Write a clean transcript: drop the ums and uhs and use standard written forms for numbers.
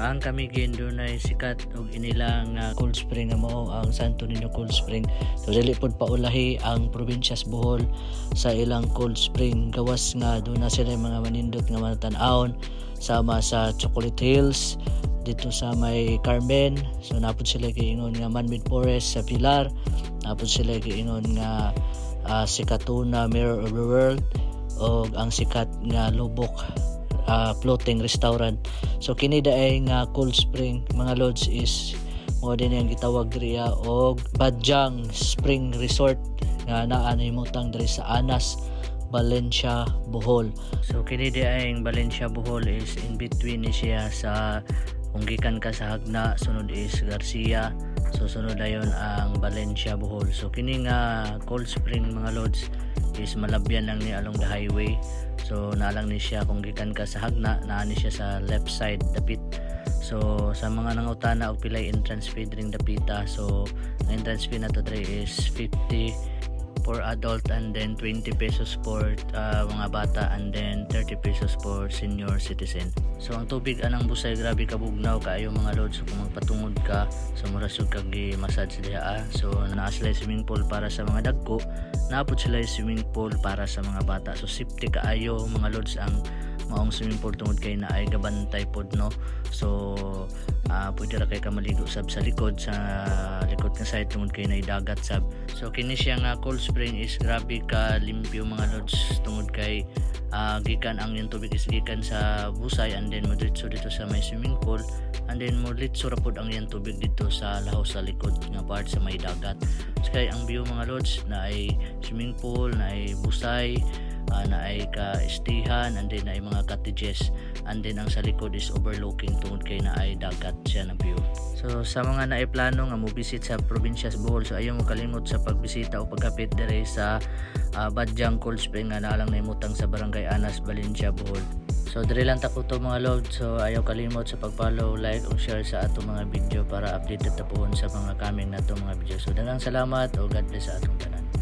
ang Camiguin dunay sikat og inilang cold spring nga mao ang Santo Niño Cold Spring. So dili pod paulahi ang probinsyas Bohol sa ilang cold spring, gawas nga doon na sila mga manindot nga matan-awon sama sa Chocolate Hills dito sa may Carmen. So napod sila giingon nga man-made forest sa Pilar, napod sila giingon nga si Katuna Mirror of the World o ang sikat nga Lubok floating restaurant. So kini daay nga cold spring mga lods is mo din yang gitawag diriya og Badyang Spring Resort nga naa nahimutang diri sa Anas, Valencia, Bohol. So kini daay ang Valencia, Bohol is in between ni siya sa kung gikan ka sa Hagna, sunod is Garcia, so sunod dayon ang Valencia, Bohol. So kini nga cold spring mga lods is malabyan lang ni along the highway. So naalang ni siya kung gikan ka sa Hagna, naa ni siya sa left side dapit. So sa mga nangutana og pilay entrance fee dring dapita, so ang entrance fee nato dre is 50 for adult and then 20 pesos for mga bata and then 30 pesos for senior citizen. So ang tubig anang busay grabe kabugnaw kaayo mga lods. So kung magpatungod ka, so murasog kag gi-massage diha. So naa sila swimming pool para sa mga dagko, naapod sila swimming pool para sa mga bata. So safety kaayo mga lods ang maong swimming pool tungod kay naay gabantay pod no. So pwede ra kay ka maligo sab sa likod nga side tungod kay naay dagat sab. So kini siya nga cold spring is grabe ka limpyo mga lods tungod kay gikan ang yung tubig is gikan sa busay and then modritso dito sa may swimming pool and then modritso ra pod ang yung tubig dito sa lahaw sa likod nga part sa may dagat. So kay ang view mga lods na ay swimming pool, na ay busay, na ay ka-estihan and then na ay mga cottages and then ang sa likod is overlooking tungod kay na ay dagat siya na view. So sa mga naiplano nga mo visit sa probinsyas Bohol, so ayaw mo kalimot sa pagbisita o paghapit dire sa Badyang Cold Spring nga naalang naimutang sa Barangay Anas, Valencia, Bohol. So dire lang tako to mga lord. So ayaw kalimot sa pag-follow, like o share sa ato mga video para updated ta pohon sa mga coming na to mga video. So daghang salamat o God bless sa atong tanan.